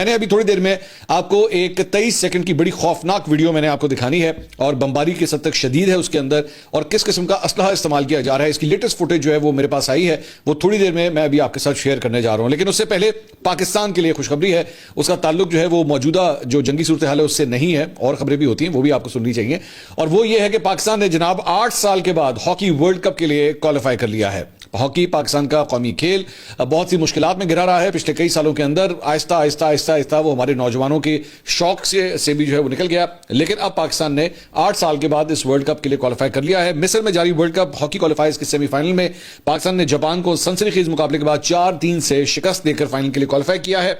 میں نے ابھی تھوڑی دیر میں آپ کو ایک 23 سیکنڈ کی بڑی خوفناک ویڈیو میں نے آپ کو دکھانی ہے اور بمباری کی حد تک شدید ہے اس کے اندر اور کس قسم کا اسلحہ استعمال کیا جا رہا ہے. اس کی لیٹسٹ فوٹیج جو ہے وہ میرے پاس آئی ہے, وہ تھوڑی دیر میں ابھی آپ کے ساتھ شیئر کرنے جا رہا ہوں. لیکن اس سے پہلے پاکستان کے لیے خوشخبری ہے, اس کا تعلق جو ہے وہ موجودہ جو جنگی صورتحال ہے اس سے نہیں ہے, اور خبریں بھی ہوتی ہیں وہ بھی آپ کو سننی چاہیے. اور وہ یہ ہے کہ پاکستان نے جناب 8 سال کے بعد ہاکی ورلڈ کپ کے لیے کوالیفائی کر لیا ہے. ہاکی پاکستان کا قومی کھیل بہت سی مشکلات میں گھرا رہا ہے پچھلے کئی سالوں کے اندر. آہستہ آہستہ آہستہ آہستہ وہ ہمارے نوجوانوں کے شوق سے بھی جو ہے وہ نکل گیا, لیکن اب پاکستان نے 8 سال کے بعد اس ورلڈ کپ کے لیے کوالیفائی کر لیا ہے. مصر میں جاری ورلڈ کپ ہاکی کوالیفائرز کے سیمی فائنل میں پاکستان نے جاپان کو سنسنی خیز مقابلے کے بعد 4-3 سے شکست دے کر فائنل کے لیے کوالیفائی کیا ہے.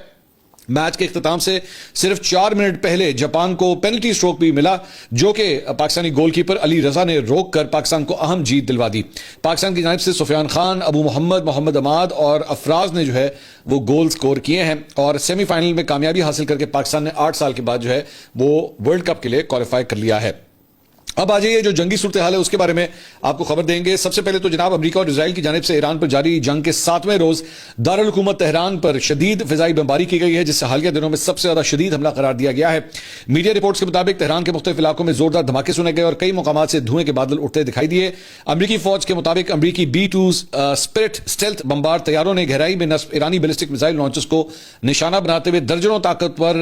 میچ کے اختتام سے صرف 4 منٹ پہلے جاپان کو پینلٹی سٹروک بھی ملا, جو کہ پاکستانی گول کیپر علی رضا نے روک کر پاکستان کو اہم جیت دلوا دی. پاکستان کی جانب سے سفیان خان, ابو محمد عماد اور افراز نے جو ہے وہ گول سکور کیے ہیں اور سیمی فائنل میں کامیابی حاصل کر کے پاکستان نے 8 سال کے بعد جو ہے وہ ورلڈ کپ کے لیے کوالیفائی کر لیا ہے. اب آ جائیے جو جنگی صورتحال ہے اس کے بارے میں آپ کو خبر دیں گے. سب سے پہلے تو جناب امریکہ اور اسرائیل کی جانب سے ایران پر جاری جنگ کے 7ویں روز دارالحکومت تہران پر شدید فضائی بمباری کی گئی ہے, جس سے حالیہ دنوں میں سب سے زیادہ شدید حملہ قرار دیا گیا ہے. میڈیا رپورٹس کے مطابق تہران کے مختلف علاقوں میں زوردار دھماکے سنے گئے اور کئی مقامات سے دھوئیں کے بادل اٹھتے دکھائی دیے. امریکی فوج کے مطابق امریکی B-2 اسپرٹ اسٹیلتھ بمبار طیاروں نے گہرائی میں نصب ایرانی بیلسٹک میزائل لانچرز کو نشانہ بناتے ہوئے درجنوں طاقتور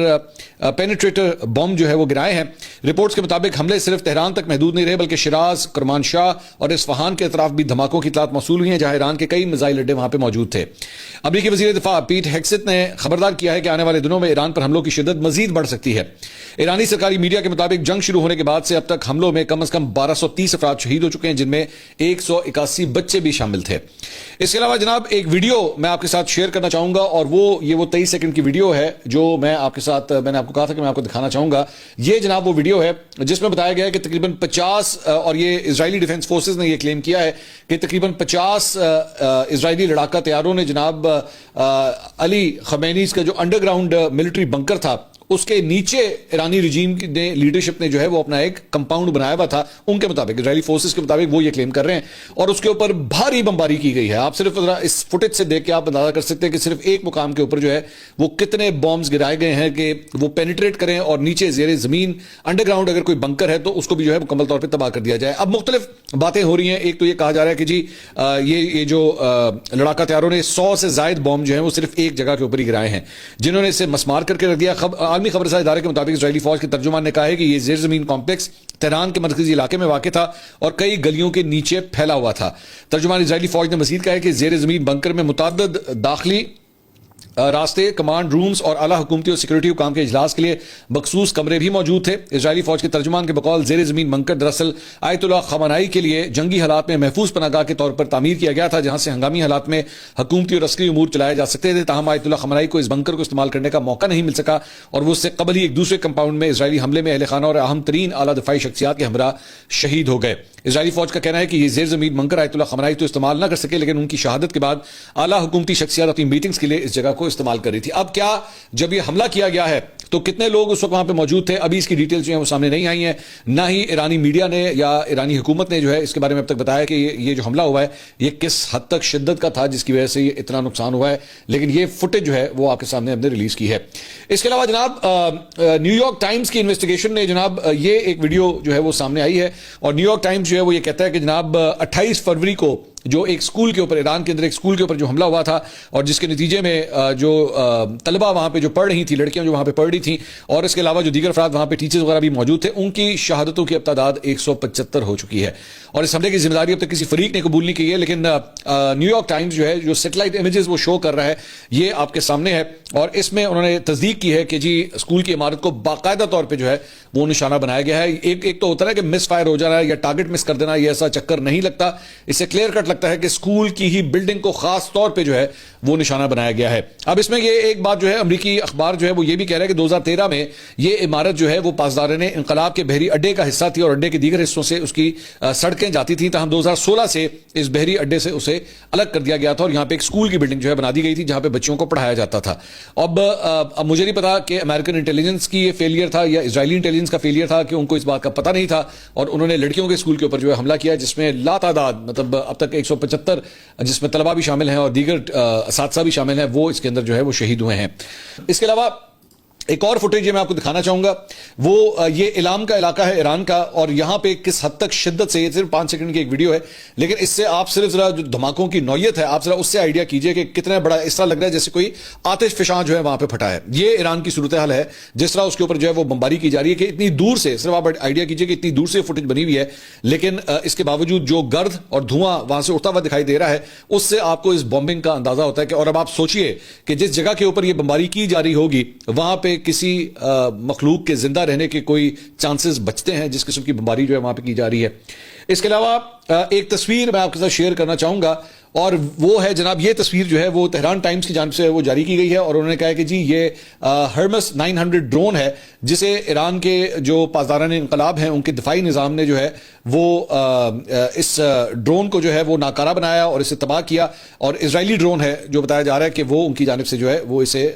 پینیٹریٹر بم جو ہے وہ گرائے ہیں. رپورٹس کے مطابق حملے صرف تہران تک محدود نہیں رہے بلکہ شیراز, کرمانشاہ اور اصفہان کے اطراف بھی دھماکوں کی اطلاعات موصول ہوئی ہیں, جہاں ایران کے کئی میزائل اڈے وہاں پہ موجود تھے. امریکی وزیر دفاع پیٹ ہیگسیت نے خبردار کیا ہے کہ آنے والے دنوں میں ایران پر حملوں کی شدت مزید بڑھ سکتی ہے. ایرانی سرکاری میڈیا کے مطابق جنگ شروع ہونے کے بعد سے اب تک حملوں میں کم از کم 1230 افراد شہید ہو چکے ہیں, جن میں 181 بچے بھی شامل تھے. اس کے علاوہ جناب ایک ویڈیو میں آپ کے ساتھ شیئر کرنا چاہوں گا, اور وہ 23 سیکنڈ کی ویڈیو ہے جو میں آپ کے ساتھ میں نے آپ کو کہا تھا کہ میں آپ کو دکھانا چاہوں گا. یہ جناب وہ ویڈیو ہے جس میں بتایا گیا ہے کہ تقریباً 50 اور یہ اسرائیلی ڈیفنس فورسز نے یہ کلیم کیا ہے کہ تقریباً 50 اسرائیلی لڑاکا طیاروں نے جناب علی خمینی کا جو انڈر گراؤنڈ ملٹری بنکر تھا اس کے نیچے ایرانی رجیم نے لیڈرشپ نے جو ہے وہ اپنا ایک کمپاؤنڈ بنایا ہوا تھا. ان کے مطابق اسرائیلی فورسز کے مطابق وہ یہ کلیم کر رہے ہیں اور اس کے اوپر بھاری بمباری کی گئی ہے. آپ صرف اس فوٹیج سے دیکھ کے آپ اندازہ کر سکتے ہیں کہ صرف ایک مقام کے اوپر جو ہے وہ کتنے بامز گرائے گئے ہیں کہ وہ پینیٹریٹ کریں اور نیچے زیر زمین انڈر گراؤنڈ اگر کوئی بنکر ہے تو اس کو بھی جو ہے مکمل طور پہ تباہ کر دیا جائے. اب مختلف باتیں ہو رہی ہیں. ایک تو یہ کہا جا رہا ہے کہ جی یہ جو لڑاکا طیاروں نے 100 سے زائد بام جو ہیں وہ صرف ایک جگہ کے اوپر ہی گرائے ہیں, جنہوں نے اسے مسمار کر کے رکھ دیا. عالمی خبررساں ادارے کے مطابق اسرائیلی فوج کے ترجمان نے کہا ہے کہ یہ زیر زمین کمپلیکس تہران کے مرکزی علاقے میں واقع تھا اور کئی گلیوں کے نیچے پھیلا ہوا تھا. ترجمان اسرائیلی فوج نے مزید کہا ہے کہ زیر زمین بنکر میں متعدد داخلی راستے, کمانڈ رومز اور اعلیٰ حکومتی اور سیکورٹی حکام کے اجلاس کے لیے مخصوص کمرے بھی موجود تھے. اسرائیلی فوج کے ترجمان کے بقول زیر زمین بنکر دراصل آیت اللہ خامنائی کے لیے جنگی حالات میں محفوظ پناہ گاہ کے طور پر تعمیر کیا گیا تھا, جہاں سے ہنگامی حالات میں حکومتی اور عسکری امور چلائے جا سکتے تھے. تاہم آیت اللہ خامنائی کو اس بنکر کو استعمال کرنے کا موقع نہیں مل سکا اور وہ اس سے قبل ہی ایک دوسرے کمپاؤنڈ میں اسرائیلی حملے میں اہل خانہ اور اہم ترین اعلیٰ دفاعی شخصیات کے ہمراہ شہید ہو گئے. اسرائیلی فوج کا کہنا ہے کہ یہ زیر زمین بنکر آیت اللہ خامنائی تو استعمال نہ کر سکے, لیکن ان کی شہادت کے بعد اعلیٰ حکومتی شخصیات اپنی میٹنگز کے لیے اس جگہ کو استعمال کر رہی تھی. اب کیا جب یہ حملہ کیا گیا ہے تو کتنے لوگ اس وقت وہاں پہ موجود تھے, ابھی اس کی ڈیٹیلز جو ہیں وہ سامنے نہیں آئی ہیں. نہ ہی ایرانی میڈیا نے یا ایرانی حکومت نے جو ہے اس کے بارے میں اب تک بتایا کہ یہ جو حملہ ہوا ہے یہ کس حد تک شدت کا تھا جس کی وجہ سے یہ اتنا نقصان ہوا ہے, لیکن یہ فوٹیج جو ہے وہ آپ کے سامنے ہم نے ریلیز کی ہے. اس کے علاوہ جناب نیو یارک ٹائمز کی انویسٹیگیشن نے جناب یہ ایک ویڈیو جو ہے وہ سامنے آئی ہے اور نیو یارک ٹائمز جو ہے وہ یہ کہتا ہے کہ جناب 28 فروری کو جو ایک سکول کے اوپر, ایران کے اندر ایک سکول کے اوپر جو حملہ ہوا تھا اور جس کے نتیجے میں جو طلبہ وہاں پہ جو پڑھ رہی تھیں, لڑکیاں جو وہاں پہ پڑھ رہی تھیں اور اس کے علاوہ جو دیگر افراد وہاں پہ ٹیچرز وغیرہ بھی موجود تھے, ان کی شہادتوں کی اب تعداد 175 ہو چکی ہے. اور اس حملے کی ذمہ داری اب تک کسی فریق نے قبول نہیں کی ہے, لیکن نیو یارک ٹائمز جو ہے جو سیٹلائٹ امیجز وہ شو کر رہا ہے یہ آپ کے سامنے ہے اور اس میں انہوں نے تصدیق کی ہے کہ جی اسکول کی عمارت کو باقاعدہ طور پہ جو ہے وہ نشانہ بنایا گیا ہے. ایک تو ہوتا ہے کہ مس فائر ہو جانا ہے یا ٹارگٹ مس کر دینا, یہ ایسا چکر نہیں لگتا. اس سے کلیئر کٹ لگتا ہے کہ اسکول کی ہی بلڈنگ کو خاص طور پہ جو ہے وہ نشانہ بنایا گیا ہے. اب اس میں یہ ایک بات جو ہے امریکی اخبار جو ہے وہ یہ بھی کہہ رہا ہے کہ 2013 میں یہ عمارت جو ہے وہ پاسداران انقلاب کے بحری اڈے کا حصہ تھی اور اڈے کے دیگر حصوں سے اس کی سڑکیں جاتی تھیں. تاہم 2016 سے اس بحری اڈے سے اسے الگ کر دیا گیا تھا اور یہاں پہ ایک اسکول کی بلڈنگ جو ہے بنا دی گئی تھی جہاں پہ بچوں کو پڑھایا جاتا تھا. اب مجھے نہیں پتا کہ امریکن انٹیلیجنس کی یہ فیلئر تھا یا اسرائیلی انٹیلیجنس کا فیلئر تھا کہ ان کو اس بات کا پتہ نہیں تھا اور انہوں نے لڑکیوں کے اسکول کے اوپر جو ہے حملہ کیا, جس میں لا تعداد مطلب اب تک 175 جس میں طلبہ بھی شامل ہیں اور دیگر اساتذہ بھی شامل ہیں وہ اس کے اندر جو ہے وہ شہید ہوئے ہیں. اس کے علاوہ ایک اور فوٹیج میں آپ کو دکھانا چاہوں گا، وہ یہ علام کا علاقہ ہے ایران کا، اور یہاں پہ کس حد تک شدت سے، یہ صرف 5 سیکنڈ کی ایک ویڈیو ہے، لیکن اس سے آپ صرف ذرا جو دھماکوں کی نوعیت ہے آپ ذرا اس سے آئیڈیا کیجئے کہ کتنا بڑا، اس طرح لگ رہا ہے جیسے کوئی آتش فشاں جو ہے وہاں پہ پھٹا ہے۔ یہ ایران کی صورتحال ہے، جس طرح اس کے اوپر جو ہے وہ بمباری کی جا رہی ہے کہ اتنی دور سے، صرف آپ آئیڈیا کیجئے کہ اتنی دور سے فوٹیج بنی ہوئی ہے، لیکن اس کے باوجود جو گرد اور دھواں وہاں سے اٹھتا ہوا دکھائی دے رہا ہے، اس سے آپ کو اس بمبنگ کا اندازہ ہوتا ہے کہ، اور اب آپ سوچئے کہ جس جگہ کے اوپر یہ بمباری کی جا رہی ہوگی وہاں پہ کسی مخلوق کے زندہ رہنے کے کوئی چانسز بچتے ہیں جس قسم کی بمباری جو ہے وہاں پہ کی جا رہی ہے۔ اس کے علاوہ ایک تصویر میں آپ کے ساتھ شیئر کرنا چاہوں گا، اور وہ ہے جناب، یہ تصویر جو ہے وہ تہران ٹائمز کی جانب سے وہ جاری کی گئی ہے، اور انہوں نے کہا ہے کہ جی یہ ہرمس 900 ڈرون ہے جسے ایران کے جو پاسداران انقلاب ہیں ان کے دفاعی نظام نے جو ہے وہ اس ڈرون کو جو ہے وہ ناکارہ بنایا اور اسے تباہ کیا، اور اسرائیلی ڈرون ہے جو بتایا جا رہا ہے کہ وہ ان کی جانب سے جو ہے وہ اسے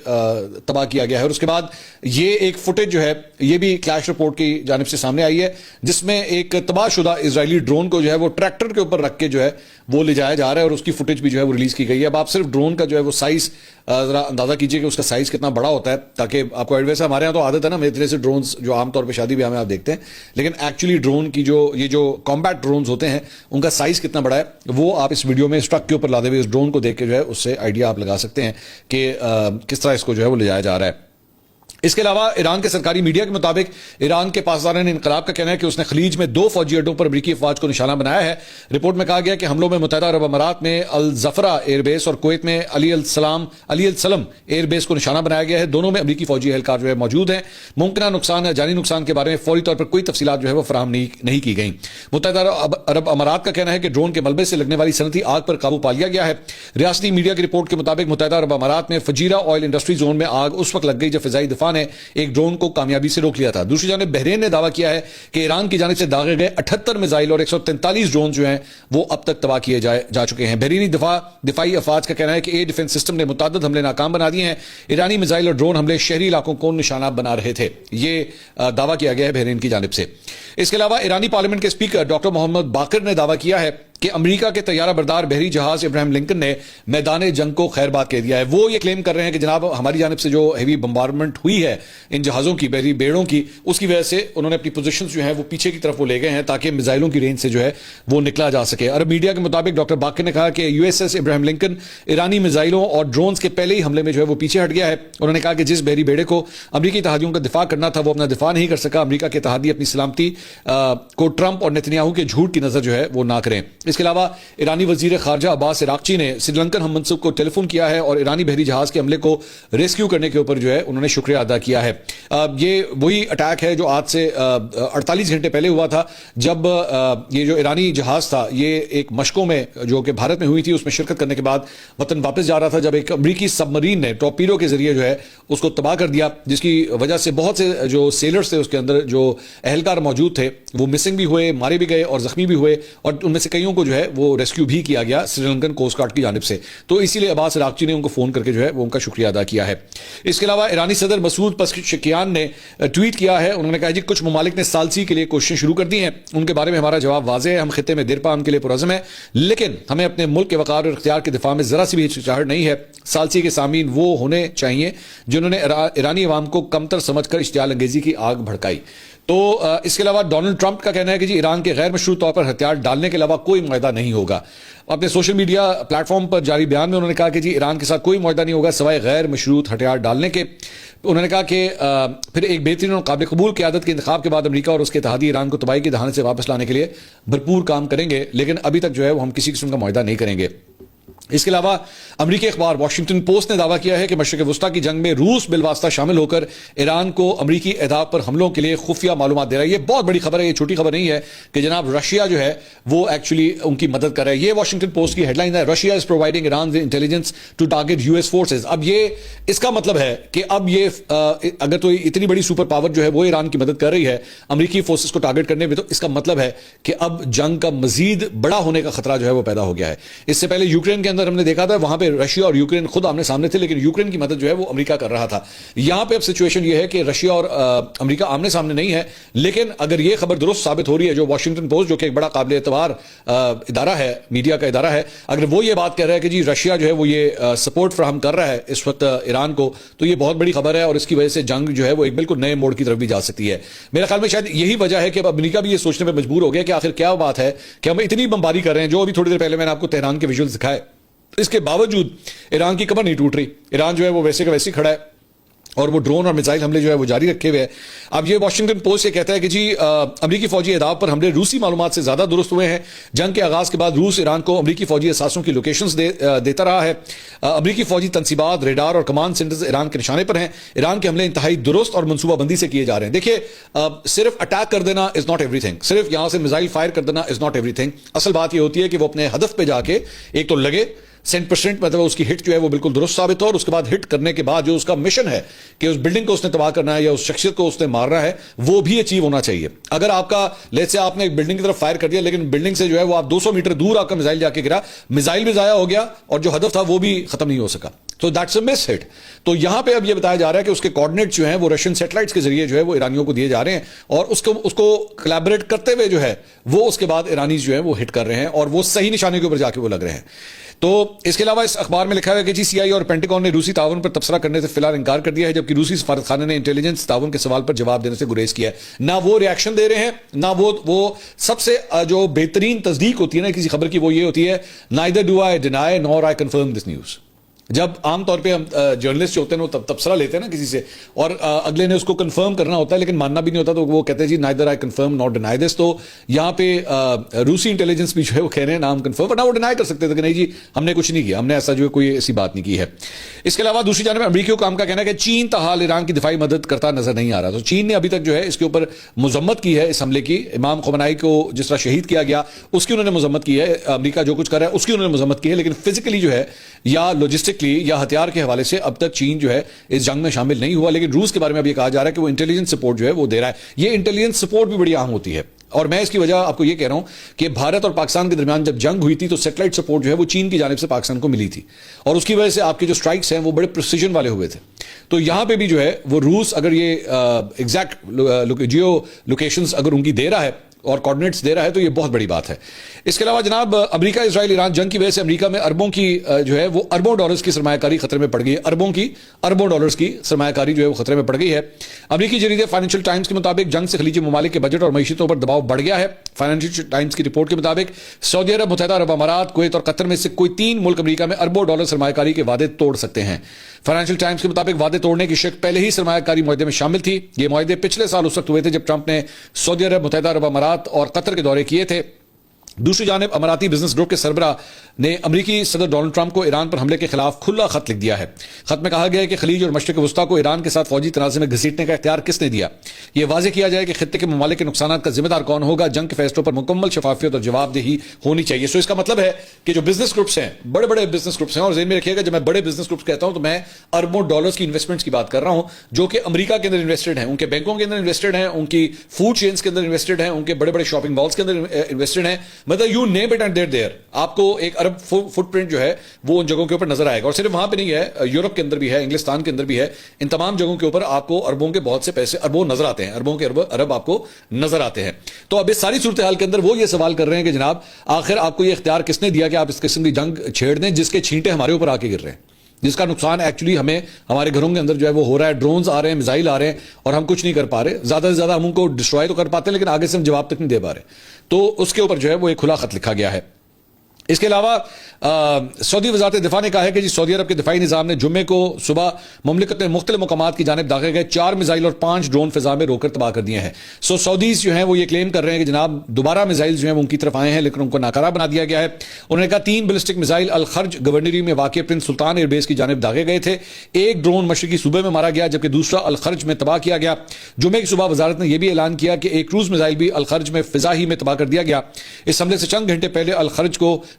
تباہ کیا گیا ہے۔ اور اس کے بعد یہ ایک فوٹیج جو ہے یہ بھی کلیش رپورٹ کی جانب سے سامنے آئی ہے، جس میں ایک تباہ شدہ اسرائیلی ڈرون کو جو ہے وہ ٹریکٹر کے اوپر رکھ کے جو ہے وہ لے جایا جا رہا ہے، اور اس کی فوٹیج بھی جو ہے وہ ریلیز کی گئی ہے۔ اب آپ صرف ڈرون کا جو ہے وہ سائز ذرا اندازہ کیجئے کہ اس کا سائز کتنا بڑا ہوتا ہے، تاکہ آپ کو ویسے ہمارے یہاں تو عادت ہے نا میرے سے ڈرونز جو عام طور پہ شادی بیاہ میں آپ دیکھتے ہیں، لیکن ایکچولی ڈرون کی یہ جو کمبیٹ ڈرونز ہوتے ہیں ان کا سائز کتنا بڑا ہے وہ آپ اس ویڈیو میں اس ٹرک کے اوپر لاتے ہوئے اس ڈرون کو دیکھ کے جو ہے اس سے آئیڈیا آپ لگا سکتے ہیں کہ کس طرح اس کو جو ہے وہ لے جایا جا رہا ہے۔ اس کے علاوہ ایران کے سرکاری میڈیا کے مطابق ایران کے پاسداران انقلاب کا کہنا ہے کہ اس نے خلیج میں 2 فوجی اڈوں پر امریکی افواج کو نشانہ بنایا ہے۔ رپورٹ میں کہا گیا کہ حملوں میں متحدہ عرب امارات میں الزفرا ایئر بیس اور کویت میں علی السلم ایئر بیس کو نشانہ بنایا گیا ہے۔ دونوں میں امریکی فوجی اہلکار جو ہے موجود ہیں۔ ممکنہ نقصان یا جانی نقصان کے بارے میں فوری طور پر کوئی تفصیلات جو ہے وہ فراہم نہیں کی گئیں۔ متحدہ عرب امارات کا کہنا ہے کہ ڈرون کے ملبے سے لگنے والی صنعتی آگ پر قابو پا لیا گیا ہے۔ ریاستی میڈیا کی رپورٹ کے مطابق متحدہ عرب امارات میں فجیرہ آئل انڈسٹری زون میں آگ اس وقت لگ گئی جب فضائی دفاع نے ایک ڈرون کو کامیابی سے روک لیا تھا۔ دوسری جانب بحرین نے دعویٰ کیا ہے کہ ایران کی جانب سے داغے گئے 78 میزائل اور 143 ڈرون جو ہیں وہ اب تک تباہ کیے جا چکے ہیں۔ بحرینی دفاعی افواج کا کہنا ہے کہ ایئر ڈیفنس سسٹم نے متعدد حملے ناکام بنا دیے ہیں۔ ایرانی میزائل اور ڈرون حملے شہری علاقوں کو نشانہ بنا رہے تھے، یہ دعویٰ کیا گیا ہے بحرین کی جانب سے۔ اس کے علاوہ ایرانی پارلیمنٹ کے اسپیکر ڈاکٹر محمد باقر نے دعویٰ کیا ہے کہ امریکہ کے طیارہ بردار بحری جہاز ابراہیم لنکن نے میدان جنگ کو خیر بات کہہ دیا ہے۔ وہ یہ کلیم کر رہے ہیں کہ جناب ہماری جانب سے جو ہیوی بمبارمنٹ ہوئی ہے ان جہازوں کی، بحری بیڑوں کی، اس کی وجہ سے انہوں نے اپنی پوزیشنز جو ہیں وہ پیچھے کی طرف وہ لے گئے ہیں تاکہ میزائلوں کی رینج سے جو ہے وہ نکلا جا سکے۔ عرب میڈیا کے مطابق ڈاکٹر باقر نے کہا کہ یو ایس ایس ابراہیم لنکن ایرانی میزائلوں اور ڈرونز کے پہلے ہی حملے میں جو ہے وہ پیچھے ہٹ گیا ہے۔ انہوں نے کہا کہ جس بحری بیڑے کو امریکی اتحادیوں کا دفاع کرنا تھا وہ اپنا دفاع نہیں کر سکا۔ امریکہ کے اتحادی اپنی سلامتی کو ٹرمپ اور نیتنیاہو کے جھوٹ کی نظر جو ہے وہ نہ کریں۔ اس کے علاوہ ایرانی وزیر خارجہ عباس عراقچی نے سری لنکن ہم منصب کو ٹیلی فون کیا ہے اور ایرانی بحری جہاز کے عملے کو ریسکیو کرنے کے اوپر جو ہے انہوں نے شکریہ ادا کیا ہے۔ یہ وہی اٹیک ہے جو آج سے 48 گھنٹے پہلے ہوا تھا، جب یہ جو ایرانی جہاز تھا یہ ایک مشقوں میں جو کہ بھارت میں ہوئی تھی اس میں شرکت کرنے کے بعد وطن واپس جا رہا تھا، جب ایک امریکی سب مرین نے ٹورپیڈو کے ذریعے جو ہے اس کو تباہ کر دیا، جس کی وجہ سے بہت سے جو سیلرز تھے اس کے اندر جو اہلکار موجود تھے وہ مسنگ بھی ہوئے، مارے بھی گئے اور زخمی بھی ہوئے، اور ان میں سے کئیوں کو جو ہے وہ ریسکیو بھی کیا گیا سری لنکن کوسٹ گارڈ کی جانب سے۔ تو اسی لیے عباس عراقچی نے ان کو فون کر کے جو ہے وہ ان کا شکریہ ادا کیا ہے۔ اس کے علاوہ ایرانی صدر مسعود پزشکیان نے ٹویٹ کیا ہے، انہوں نے کہا جی کچھ ممالک نے ثالثی کے لیے کوششیں شروع کر دی ہیں، ان کے بارے میں ہمارا جواب واضح ہے، ہم خطے میں دیرپا کے لیے پرعزم ہیں، لیکن ہمیں اپنے ملک کے وقار اور اختیار کے دفاع میں ذرا سی بھی ہچکچاہٹ نہیں ہے۔ ثالثی کے سامعین وہ ہونے چاہیے جنہوں نے ایرانی عوام کو کمتر سمجھ کر اشتعال انگیزی کی آگ بھڑکائی۔ تو اس کے علاوہ ڈونلڈ ٹرمپ کا کہنا ہے کہ جی ایران کے غیر مشروط طور پر ہتھیار ڈالنے کے علاوہ کوئی معاہدہ نہیں ہوگا۔ اپنے سوشل میڈیا پلیٹ فارم پر جاری بیان میں انہوں نے کہا کہ جی ایران کے ساتھ کوئی معاہدہ نہیں ہوگا سوائے غیر مشروط ہتھیار ڈالنے کے۔ انہوں نے کہا کہ پھر ایک بہترین اور قابل قبول قیادت کے انتخاب کے بعد امریکہ اور اس کے اتحادی ایران کو تباہی کے دہانے سے واپس لانے کے لیے بھرپور کام کریں گے، لیکن ابھی تک جو ہے وہ ہم کسی قسم کا معاہدہ نہیں کریں گے۔ اس کے علاوہ امریکی اخبار واشنگٹن پوسٹ نے دعویٰ کیا ہے کہ مشرق وسطیٰ کی جنگ میں روس بالواسطہ شامل ہو کر ایران کو امریکی اہداف پر حملوں کے لیے خفیہ معلومات دے رہا ہے۔ یہ بہت بڑی خبر ہے، یہ چھوٹی خبر نہیں ہے کہ جناب رشیا جو ہے وہ ایکچولی ان کی مدد کر رہا ہے۔ یہ واشنگٹن پوسٹ کی ہیڈ لائن ہے، Russia is providing Iran intelligence to target U S forces. اب یہ اس کا مطلب ہے کہ اب یہ اگر تو اتنی بڑی سپر پاور جو ہے وہ ایران کی مدد کر رہی ہے امریکی فورسز کو ٹارگیٹ کرنے میں، تو اس کا مطلب ہے کہ اب جنگ کا مزید بڑا ہونے کا خطرہ جو ہے وہ پیدا ہو گیا ہے۔ اس سے پہلے یوکرین کے اندر ہم نے دیکھا تھا وہاں پہ رشیا اور یوکرین خود آمنے سامنے تھے, لیکن یوکرین کی مدد جو ہے وہ امریکہ کر رہا تھا. یہاں پہ اب سچویشن یہ ہے کہ رشیا اور امریکہ آمنے سامنے نہیں ہے, لیکن اگر یہ خبر درست ثابت ہو رہی ہے, جو واشنگٹن پوسٹ جو کہ ایک بڑا قابل اعتبار ادارہ ہے, میڈیا کا ادارہ ہے, اگر وہ یہ بات کہہ رہا ہے کہ جی رشیا جو ہے وہ یہ سپورٹ فراہم کر رہا ہے اس وقت ایران کو, تو یہ بہت بڑی خبر ہے, اور اس کی وجہ سے جنگ جو ہے وہ ایک بالکل نئے موڑ کی طرف بھی جا سکتی ہے. میرے خیال میں شاید یہی وجہ ہے کہ اب امریکہ بھی یہ سوچنے پہ مجبور ہو گیا کہ آخر کیا بات ہے کہ ہم اتنی بمباری کر رہے ہیں. جو ابھی تھوڑی دیر پہلے میں نے آپ کو تہران کے ویژولز دکھائے, اس کے باوجود ایران کی کمر نہیں ٹوٹ رہی. ایران جو ہے وہ ویسے کا ویسے کھڑا ہے, اور وہ ڈرون اور میزائل حملے جو ہے وہ جاری رکھے ہوئے ہیں. اب یہ واشنگٹن پوسٹ یہ کہتا ہے کہ جی امریکی فوجی اہداف پر حملے روسی معلومات سے زیادہ درست ہوئے ہیں. جنگ کے آغاز کے بعد روس ایران کو امریکی فوجی اثاثوں کی لوکیشنز دیتا رہا ہے. امریکی فوجی تنصیبات, ریڈار اور کمانڈ سینٹرز ایران کے نشانے پر ہیں. ایران کے حملے انتہائی درست اور منصوبہ بندی سے کیے جا رہے ہیں. دیکھیے صرف اٹیک کر دینا از ناٹ ایوری تھنگ, صرف یہاں سے میزائل فائر کر دینا از ناٹ ایوری تھنگ. اصل بات یہ ہوتی ہے کہ وہ اپنے ہدف پہ جا کے ایک تو لگے 100%, مطلب اس کی ہٹ جو ہے وہ بالکل درست ثابت ہو, اور اس کے بعد ہٹ کرنے کے بعد جو اس کا مشن ہے کہ اس بلڈنگ کو اس نے تباہ کرنا ہے یا اس شخصیت کو اس نے مارنا ہے, وہ بھی اچیو ہونا چاہیے. اگر آپ کا لیٹ سے آپ نے ایک بلڈنگ کی طرف فائر کر دیا, لیکن بلڈنگ سے جو ہے وہ آپ 200 میٹر دور آپ کا میزائل جا کے گرا, میزائل بھی ضائع ہو گیا اور جو ہدف تھا وہ بھی ختم نہیں ہو سکا. تو دیٹس اے مس ہٹ. تو یہاں پہ اب یہ بتایا جا رہا ہے کہ اس کے کوآرڈینیٹ جو ہیں وہ رشین سیٹلائٹس کے ذریعے جو ہے وہ ایرانیوں کو دیے جا رہے ہیں, اور اس کو کولیبریٹ کرتے ہوئے جو ہے وہ اس کے بعد ایرانی جو ہے وہ ہٹ کر رہے ہیں, اور وہ صحیح نشانے کے اوپر جا کے وہ لگ رہے ہیں. تو اس کے علاوہ اس اخبار میں لکھا ہے کہ جی سی آئی اور پینٹاگون نے روسی تعاون پر تبصرہ کرنے سے فی الحال انکار کر دیا ہے, جبکہ روسی سفارت خانے نے انٹیلیجنس تعاون کے سوال پر جواب دینے سے گریز کیا ہے. نہ وہ ریاکشن دے رہے ہیں, نہ وہ سب سے جو بہترین تصدیق ہوتی ہے نا کسی خبر کی, وہ یہ ہوتی ہے neither do I deny nor I confirm this news. جب عام طور پہ ہم جرنلسٹ جو ہوتے ہیں وہ تبصرہ لیتے ہیں نا کسی سے, اور اگلے نے اس کو کنفرم کرنا ہوتا ہے لیکن ماننا بھی نہیں ہوتا, تو وہ کہتے ہیں جی neither I confirm nor deny this. تو یہاں پہ روسی انٹیلیجنس بھی جو ہے وہ کہہ رہے ہیں نام کنفرم, ورنہ وہ ڈینائی کر سکتے تھے کہ نہیں جی ہم نے کچھ نہیں کیا, ہم نے ایسا جو ہے کوئی ایسی بات نہیں کی ہے. اس کے علاوہ دوسری جانب امریکیوں کا کہنا ہے کہ چین تاحال ایران کی دفاعی مدد کرتا نظر نہیں آ رہا. تو چین نے ابھی تک جو ہے اس کے اوپر مذمت کی ہے, اس حملے کی. امام خمینائی کو جس طرح شہید کیا گیا اس کی انہوں نے مذمت کی ہے, امریکہ جو کچھ کر رہا ہے اس کی انہوں نے مذمت کی ہے, لیکن فزیکلی جو ہے یا لاجسٹکلی یا ہتھیار کے حوالے سے اب تک چین جو ہے اس جنگ میں شامل نہیں ہوا. لیکن روس کے بارے میں اب یہ کہا جا رہا ہے کہ وہ انٹیلیجنس سپورٹ جو ہے وہ دے رہا ہے. یہ انٹیلیجنس سپورٹ بھی بڑی اہم ہوتی ہے, اور میں اس کی وجہ آپ کو یہ کہہ رہا ہوں کہ بھارت اور پاکستان کے درمیان جب جنگ ہوئی تھی تو سیٹلائٹ سپورٹ جو ہے وہ چین کی جانب سے پاکستان کو ملی تھی, اور اس کی وجہ سے آپ کے جو سٹرائکس ہیں وہ بڑے پریسیجن والے ہوئے تھے. تو یہاں پہ بھی جو ہے وہ روس اگر یہ ایگزیکٹ جیو لوکیشنز اگر ان کی دے رہا ہے اور کوآرڈینیٹس دے رہا ہے تو یہ بہت بڑی بات ہے. اس کے علاوہ جناب امریکہ اسرائیل ایران جنگ کی وجہ سے امریکہ میں اربوں کی جو ہے وہ اربوں ڈالرز کی سرمایہ کاری خطرے میں پڑ گئی ہے. اربوں ڈالرز کی سرمایہ کاری جو ہے وہ خطرے میں پڑ گئی ہے. امریکی جریدے فائنینشیل ٹائمز کے مطابق جنگ سے خلیجی ممالک کے بجٹ اور معیشتوں پر دباؤ بڑھ گیا ہے. فائنینشیل ٹائمز کی رپورٹ کے مطابق سعودی عرب, متحدہ عرب امارات, کویت اور قطر میں سے کوئی 3 ملک امریکہ میں اربوں ڈالر سرمایہ کاری کے وعدے توڑ سکتے ہیں. فائنینشیل ٹائمز کے مطابق وعدے توڑنے کی شک پہلے ہی سرمایہ کاری معاہدے میں شامل تھی. یہ معاہدے پچھلے سال اس وقت ہوئے تھے جب ٹرمپ نے سعودی عرب, متحدہ عرب امارات اور قطر کے دورے کیے تھے. دوسری جانب اماراتی بزنس گروپ کے سربراہ نے امریکی صدر ڈونلڈ ٹرمپ کو ایران پر حملے کے خلاف کھلا خط لکھ دیا ہے. خط میں کہا گیا ہے کہ خلیج اور مشرق وسطیٰ کو ایران کے ساتھ فوجی تنازع میں گھسیٹنے کا اختیار کس نے دیا. یہ واضح کیا جائے کہ خطے کے ممالک کے نقصانات کا ذمہ دار کون ہوگا. جنگ کے فیصلوں پر مکمل شفافیت اور جواب دہی ہونی چاہیے. سو اس کا مطلب ہے کہ جو بزنس گروپس ہیں, بڑے بڑے بزنس گروپس ہیں, اور ذہن میں رکھیے گا جب میں بڑے بزنس گروپس کہتا ہوں تو میں اربوں ڈالرز کی انویسٹمنٹس کی بات کر رہا ہوں, جو کہ امریکہ کے اندر انویسٹڈ ہیں, ان کے بینکوں کے اندر انویسٹڈ ہیں, ان کی فوڈ چینز کے اندر انویسٹڈ ہیں, ان کے بڑے بڑے شاپنگ مالز کے اندر انویسٹڈ ہیں. مطلب you name it and there آپ کو ایک ارب فٹ پرنٹ جو ہے وہ ان جگہوں کے اوپر نظر آئے گا. اور صرف وہاں پہ نہیں ہے, یورپ کے اندر بھی ہے, انگلستان کے اندر بھی ہے. ان تمام جگہوں کے اوپر آپ کو اربوں کے بہت سے پیسے, اربوں نظر آتے ہیں, اربوں کے ارب آپ کو نظر آتے ہیں. تو اب اس ساری صورتحال کے اندر وہ یہ سوال کر رہے ہیں کہ جناب آخر آپ کو یہ اختیار کس نے دیا کہ آپ اس قسم کی جنگ چھیڑ دیں جس کے چھینٹے ہمارے اوپر آ کے گر رہے ہیں, جس کا نقصان ایکچولی ہمیں ہمارے گھروں کے اندر جو ہے وہ ہو رہا ہے. ڈرونز آ رہے ہیں, میزائل آ رہے ہیں, اور ہم کچھ نہیں کر پا رہے. زیادہ سے زیادہ ہم ان کو ڈسٹرائے تو کر پاتے ہیں لیکن آگے سے ہم جواب تک نہیں دے پا رہے. تو اس کے اوپر جو ہے وہ ایک کھلا خط لکھا گیا ہے. اس کے علاوہ سعودی وزارت دفاع نے کہا ہے کہ جی سعودی عرب کے دفاعی نظام نے جمعے کو صبح مملکت میں مختلف مقامات کی جانب داغے گئے 4 میزائل اور 5 ڈرون فضا میں روک کر تباہ کر دیے ہیں. سعودیز جو ہیں وہ یہ کلیم کر رہے ہیں کہ جناب دوبارہ میزائل جو ہیں وہ ان کی طرف آئے ہیں لیکن ان کو ناکارہ بنا دیا گیا ہے. انہوں نے کہا 3 بیلسٹک میزائل الخرج گورنری میں واقع پرنس سلطان ایئر بیس کی جانب داغے گئے تھے. ایک ڈرون مشرقی صوبے میں مارا گیا جبکہ دوسرا الخرج میں تباہ کیا گیا. جمعے کی صبح وزارت نے یہ بھی اعلان کیا کہ ایک کروز میزائل بھی الخرج میں فضا ہی میں تباہ کر دیا گیا. اس حملے سے چند گھنٹے پہلے الخرج کو